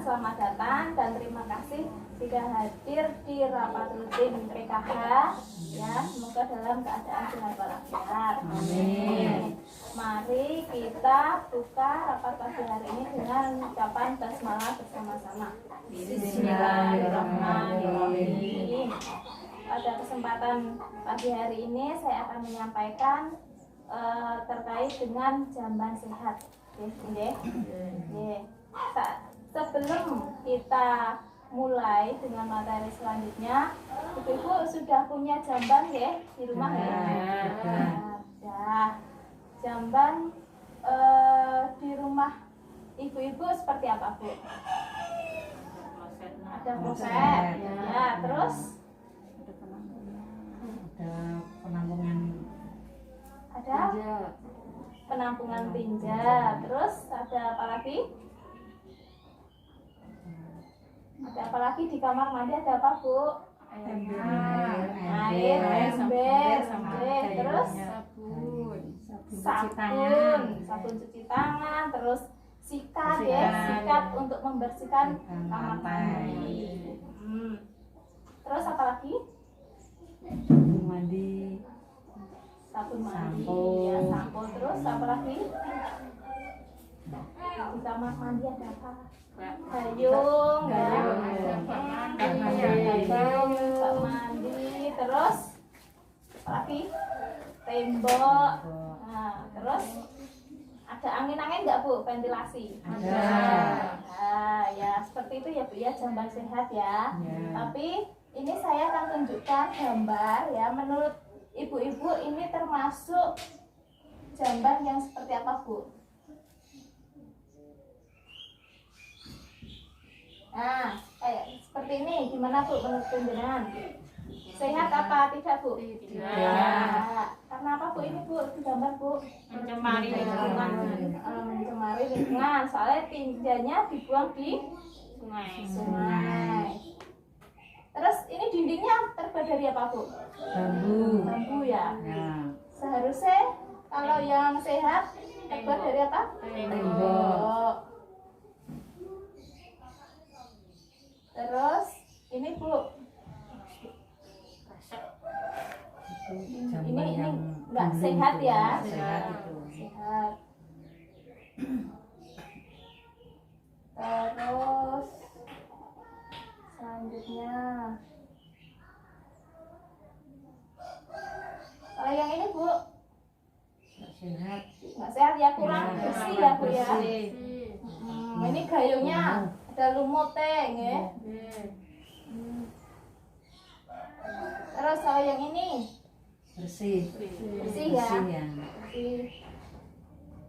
selamat datang dan terima kasih sudah hadir di rapat rutin PKH ya. Semoga dalam keadaan sehat walafiat. Amin. Mari kita buka rapat pagi hari ini dengan ucapan basmalah bersama-sama. Bismillahirrahmanirrahim. Pada kesempatan pagi hari ini saya akan menyampaikan terkait dengan jamban sehat. Sebelum kita mulai dengan materi selanjutnya, Ibu-ibu sudah punya jamban ya di rumah ya? Ada. Jamban di rumah Ibu-ibu seperti apa, Bu? Ada kloset. Ya, terus ada penampungan. ada penampungan tinja. Terus ada apa lagi? Ada apa lagi di kamar mandi? Ada apa, Bu? Air, ember, terus sabun cuci tangan, terus sikat ya, sikat untuk membersihkan kamar mandi. Terus apa lagi? Sabun mandi, ya, sampo. Terus apa lagi? Di kamar mandi ada apa? Gayung, bak mandi. Terus apa lagi? Tembok. Nah, terus ada angin-angin nggak, Bu? Ventilasi? Ada. Nah, ya seperti itu ya, Bu ya, jamban sehat ya. Tapi ini saya akan tunjukkan gambar ya. Menurut Ibu-ibu ini termasuk jamban yang seperti apa, Bu? Nah, kayak seperti ini. Gimana, Bu, menurut penjenengan? Sehat apa tidak, Bu? Tidak. Nah, karena apa, Bu, ini, Bu, gambar, Bu? Mencemari lingkungan. Mencemari lingkungan. Soalnya tinjanya dibuang di sungai. Terus ini dindingnya terbuat dari apa, Bu? Bambu ya. Seharusnya kalau yang sehat terbuat dari apa? Tembok. Terus ini, Bu, ini nggak sehat ya? Sehat. Terus selanjutnya, kalau yang ini, Bu, nggak sehat ya, kurang bersih ya, Bu ya. Ini gayungnya ada lumutnya ya. Terus kalau yang ini Bersih ya. Bersih.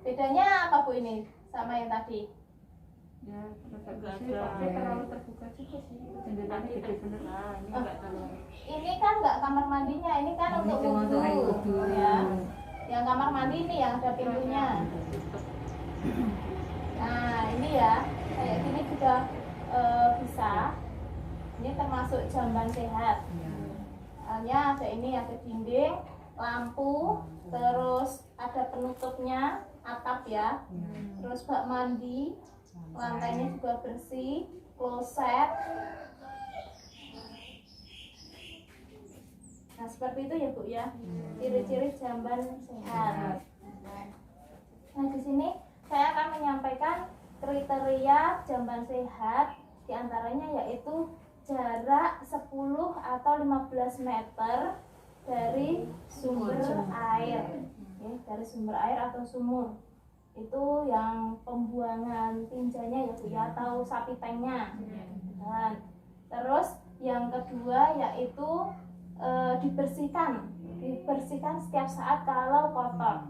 Bedanya apa, Bu, ini sama yang tadi? Terlalu terbuka juga sih. Jendelanya gede bener. Ini enggak terlalu. Ini kan nggak kamar mandinya, ini kan untuk wudhu ya. Yang kamar mandi ini yang ada pintunya. Nah, ini ya, kayak gini juga bisa. Ini termasuk jamban sehat. Hanya ada ini, ada dinding, lampu, terus ada penutupnya, atap ya. Terus bak mandi, lantainya juga bersih, kloset. Nah, seperti itu ya, Bu ya. Ciri-ciri jamban sehat. Nah, di sini saya akan menyampaikan kriteria jamban sehat. Di antaranya yaitu jarak 10 atau 15 meter dari sumber air. Ya, dari sumber air atau sumur. Itu yang pembuangan tinjanya ya, Bu ya, atau sapi tanknya. Dan terus yang kedua yaitu dibersihkan setiap saat kalau kotor.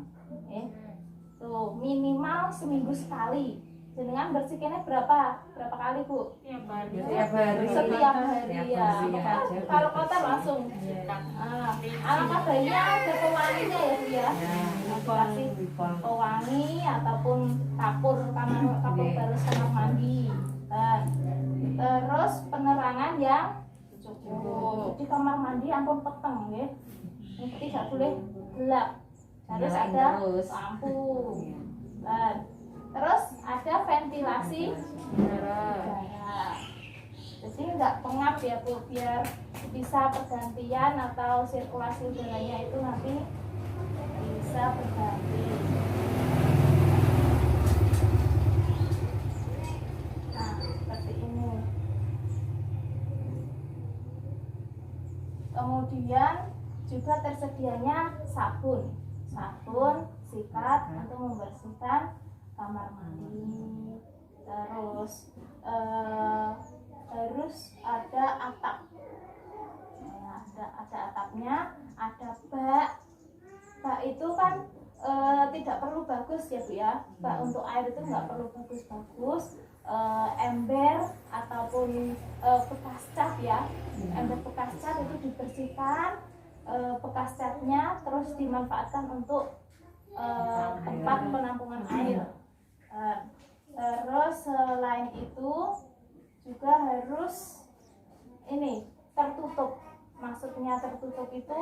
Tuh, minimal seminggu sekali. Jenengan bersihkannya berapa kali, Bu? Tiap hari. Setiap hari ya. Kalau kotor langsung. Alangkah baiknya ada pewanginya ya, Bu ya. Dikasih pewangi ataupun kapur barus kamar mandi. Terus penerangan yang cukup. Di kamar mandi ampun peteng ya. Tidak boleh gelap. Harus ada lampu. Terus ada ventilasi udara. Jadi nggak pengap ya Bu, biar bisa pergantian atau sirkulasi udaranya itu nanti bisa berganti. Nah, seperti ini. Kemudian juga tersedianya sabun, sikat untuk membersihkan kamar mandi. Terus harus ada atap. Ya, ada atapnya, ada bak. Bak itu kan tidak perlu bagus ya Bu ya. Bak untuk air itu nggak perlu bagus-bagus. Ember ataupun bekas cat ya. Ember bekas cat itu dibersihkan, bekas catnya terus dimanfaatkan untuk tempat penampungan air. Terus selain itu juga harus ini tertutup. Maksudnya tertutup itu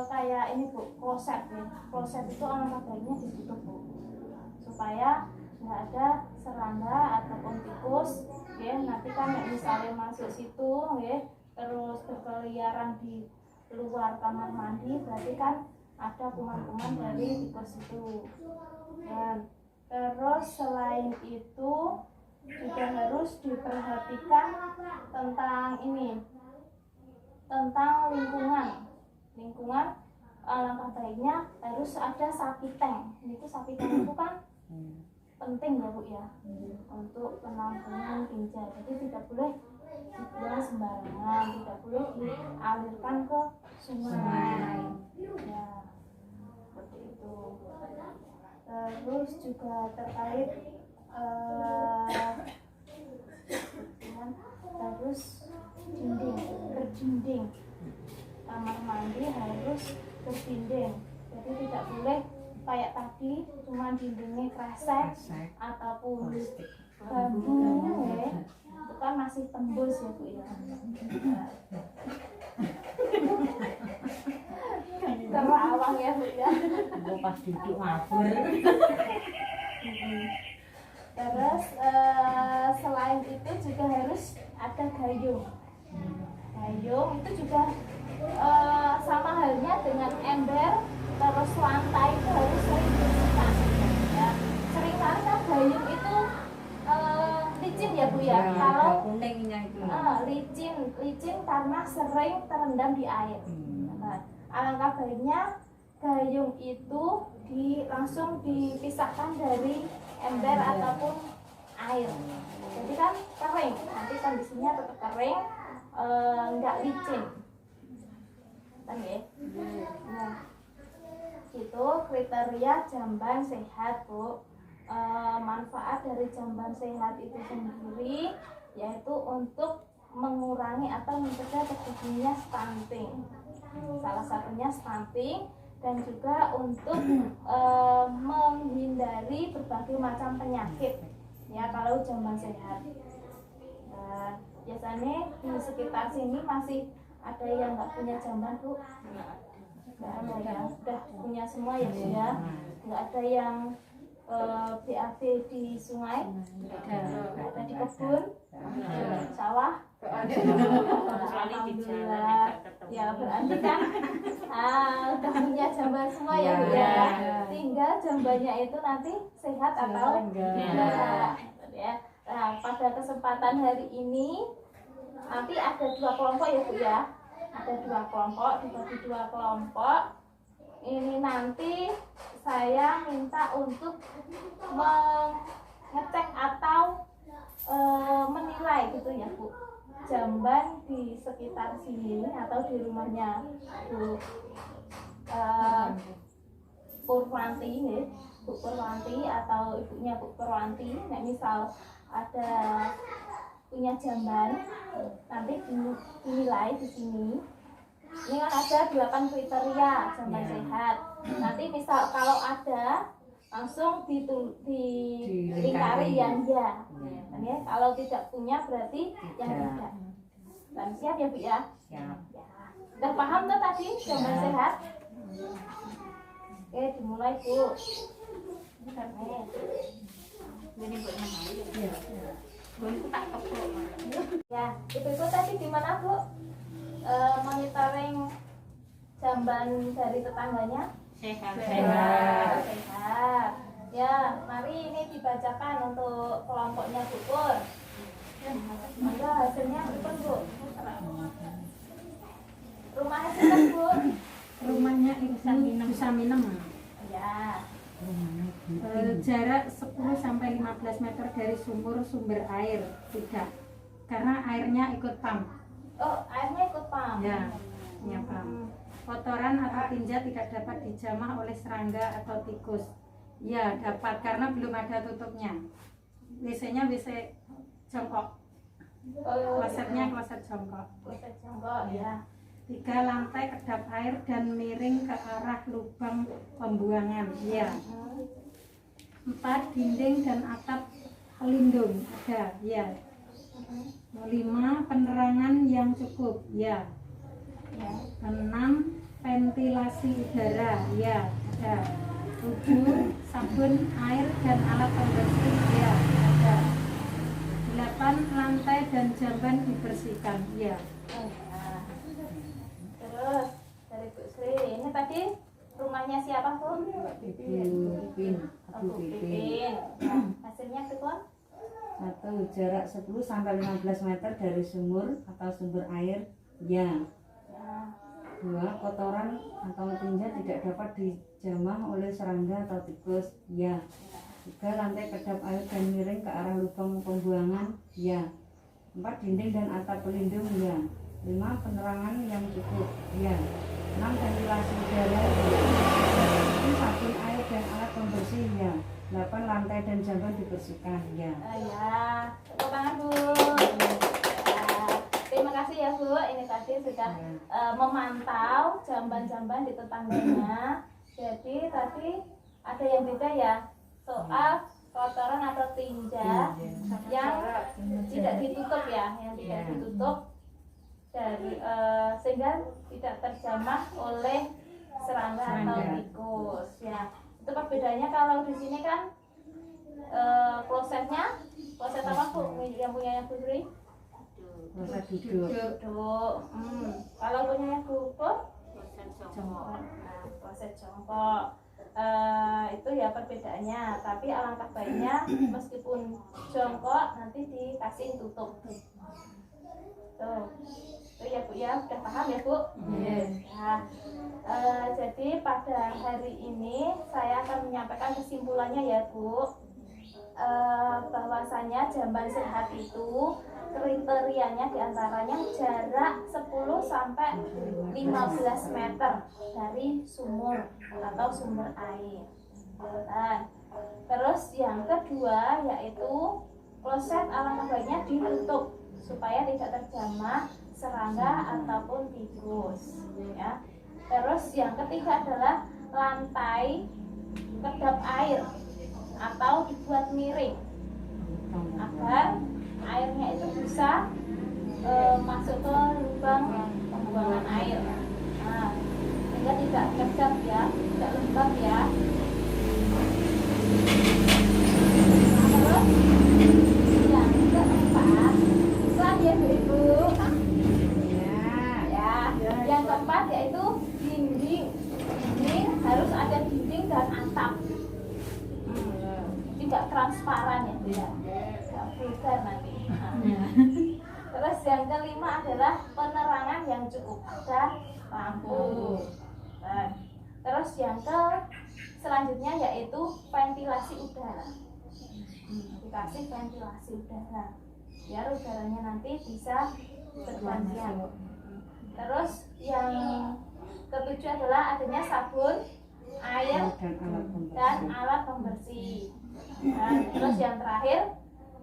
kayak ini Bu, kloset nih. Kloset itu alangkah baiknya ditutup Bu, supaya nggak ada serangga ataupun tikus ya. Nanti kan misalnya masuk situ ya, terus berkeliaran di luar kamar mandi, berarti kan ada kuman-kuman dari tikus itu. Dan terus selain itu juga harus diperhatikan tentang ini, tentang lingkungan. Alangkah baiknya harus ada sapi tank. Itu sapi tank itu kan penting ya Bu ya, untuk penampungan tinja. Jadi tidak boleh dibuang sembarangan, tidak boleh dialirkan ke sungai ya, seperti itu. Terus juga terkait harus berdinding. Kamar mandi harus berdinding, jadi tidak boleh kayak tadi cuma dindingnya kresek ataupun bambu ya, itu kan masih tembus ya Bu ya. Sama awang ya Bu ya. Gue pas duduk mabur. Terus selain itu juga harus ada gayung. Gayung itu juga sama halnya dengan ember. Terus lantai itu harus sering dibersihkan ya. Seringkali kan gayung itu licin ya Bu ya. Kalau kuningnya itu licin karena sering terendam di air. Alangkah baiknya gayung itu langsung dipisahkan dari ember ataupun air. Jadi kan kering, nanti kondisinya tetap kering, nggak licin. Kan ya? Nah, itu kriteria jamban sehat Bu. Manfaat dari jamban sehat itu sendiri yaitu untuk mengurangi atau mencegah terjadinya stunting. Salah satunya stunting, dan juga untuk menghindari berbagai macam penyakit ya kalau jamban sehat. Biasanya di sekitar sini masih ada yang nggak punya jamban Bu? Nggak ada ya, sudah punya semua ya Bu ya. Nggak ada yang BAB di sungai, nggak ada di kebun, sawah. Alhamdulillah ya, berarti kan udah punya jamban semua ya Bu ya. Tinggal jambannya itu nanti sehat atau enggak ya. Nah, pada kesempatan hari ini nanti ada 2 kelompok ya Bu ya. Ada 2 kelompok, dibagi 2 kelompok. Ini nanti saya minta untuk mengecek atau menilai gitu ya Bu, jamban di sekitar sini atau di rumahnya Bu Purwanti nih, Bu Purwanti atau ibunya Bu Purwanti. Nah, misal ada punya jamban, nanti dinilai di sini. Ini kan ada 8 kriteria jamban sehat. Nanti misal kalau ada, langsung dilingkari yang ya. Dan ya, kalau tidak punya berarti yang tidak. Dan siap ya Bu ya? Siap. Udah paham tuh tadi jamban sehat? Oke, dimulai Bu. Nih. Jadi buat nama aja. Iya. Gue tak kepok. Ya, ibu-ibu tadi di mana Bu? Monitoring jamban dari tetangganya? Sehat. Sehat. Ya, mari ini dibacakan untuk kelompoknya Bu Pur. Monggo hasilnya pripun Bu? Rumahnya sinten Bu? Rumahnya Ibu bisa minum. Ya. Jarak 10 sampai 15 meter dari sumber air. Tidak. Karena airnya ikut pump. Oh, airnya ikut pam. Ya, punya pump. Kotoran atau tinja tidak dapat dijamah oleh serangga atau tikus. Ya, dapat karena belum ada tutupnya. WC-nya WC jongkok. Klosetnya kloset jongkok. Kloset jongkok ya. 3 lantai kedap air dan miring ke arah lubang pembuangan. Ya. 4 dinding dan atap pelindung. Ada. Ya. 5 penerangan yang cukup. Ya. 6 ventilasi udara. Ya. Ada. 7 sabun air dan alat pembersih. Ya. Ada. 8 lantai dan jamban dibersihkan. Ya. Terus dari Bu Sri, ini tadi rumahnya siapa Bu? Pipin. Oh, Bu Pipin. Nah, hasilnya berapa? 1. Jarak 10 sampai 15 meter dari sumur atau sumber air. Ya. 2. Kotoran atau tinja tidak dapat dijamah oleh serangga atau tikus. Ya. 3. Lantai kedap air dan miring ke arah lubang pembuangan. Ya. 4. Dinding dan atap pelindung. Ya. 5. Penerangan yang cukup. Ya. 6. Ventilasi udara. 7. Sabun air dan alat pembersih. Ya. 8. Lantai dan jamban dibersihkan. Ya. Ya, tepuk tangan Bu. Ya, terima kasih ya Bu. Ini tadi sudah memantau jamban-jamban di tetangganya. Jadi tadi ada yang beda ya soal kotoran atau tinja yang tidak ditutup ya, yang tidak ditutup dari sehingga tidak terjamah oleh serangga atau tikus ya. Itu perbedaannya. Kalau di sini kan klosetnya kloset apa Bu yang punya Bu Sri? Kloset duduk. Duduk. Kalau punya Bu Pur? Jongkok. Nah, kloset jongkok. Itu ya perbedaannya. Tapi alangkah baiknya meskipun jongkok nanti dikasih tutup. Tuh. Itu ya Bu ya, sudah paham ya Bu? Nah, jadi pada hari ini saya akan menyampaikan kesimpulannya ya Bu. Bahwasanya jamban sehat itu kriterianya diantaranya jarak 10 sampai 15 meter dari sumur atau sumber air. Dan terus yang kedua yaitu kloset alangkah baiknya ditutup supaya tidak terjamah serangga ataupun tikus ya. Terus yang ketiga adalah lantai kedap air atau dibuat miring agar airnya itu bisa masuk ke lubang pembuangan air. Nah, sehingga tidak kedap ya, tidak lembab ya. Nah, terus yang keempat, iklan ya Bu. Yang keempat yaitu dinding harus ada dinding dan atap. Tidak transparan ya, tidak vulgar nanti. Terus yang kelima adalah penerangan yang cukup, ada lampu. Terus yang selanjutnya yaitu ventilasi udara. Dikasih ventilasi udara biar udaranya nanti bisa bergantian. Terus yang ketujuh adalah adanya sabun air dan alat pembersih. Terus yang terakhir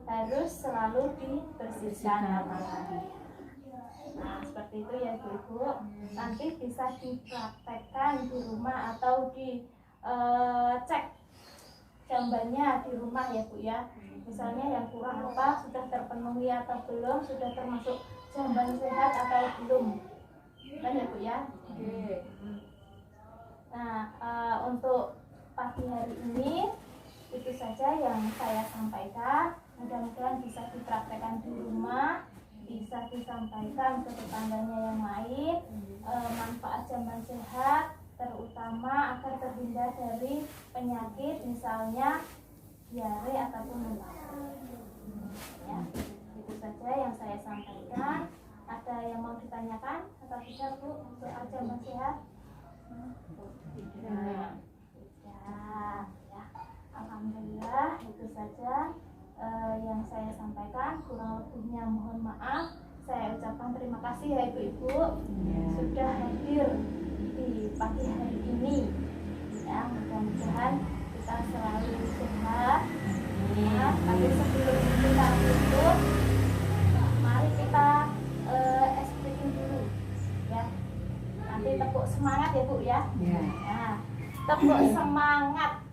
harus selalu dibersihkan. Nah, seperti itu ya Bu-ibu. Nanti bisa dipraktekkan di rumah atau di cek jambannya di rumah ya Bu ya. Misalnya yang kurang apa, sudah terpenuhi atau belum, sudah termasuk jamban sehat atau belum. Kan ya Bu ya. Nah, untuk pagi hari ini Itu saja yang saya sampaikan. Mudah-mudahan bisa dipraktekkan di rumah, bisa disampaikan ke tetangganya yang lain. Manfaat jamban sehat terutama agar terhindar dari penyakit misalnya diare ataupun mual. Ya, itu saja yang saya sampaikan. Ada yang mau ditanyakan atau tidak Bu soal jamban sehat? Ya, ya. Alhamdulillah itu saja yang saya sampaikan. Kurang lebihnya mohon maaf. Saya ucapkan terima kasih ya Ibu-ibu sudah hadir di pagi hari ini. Ya, mudah-mudahan kita selalu sehat. Ya, tapi sebelum kita tutup, mari kita SPM dulu. Ya, nanti tepuk semangat ya Bu ya. Nah, tepuk semangat.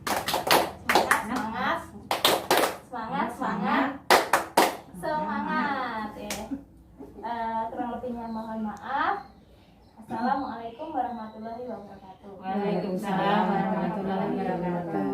Semangat ya. Kurang lebihnya mohon maaf. Assalamualaikum warahmatullahi wabarakatuh. Waalaikumsalam warahmatullahi wabarakatuh.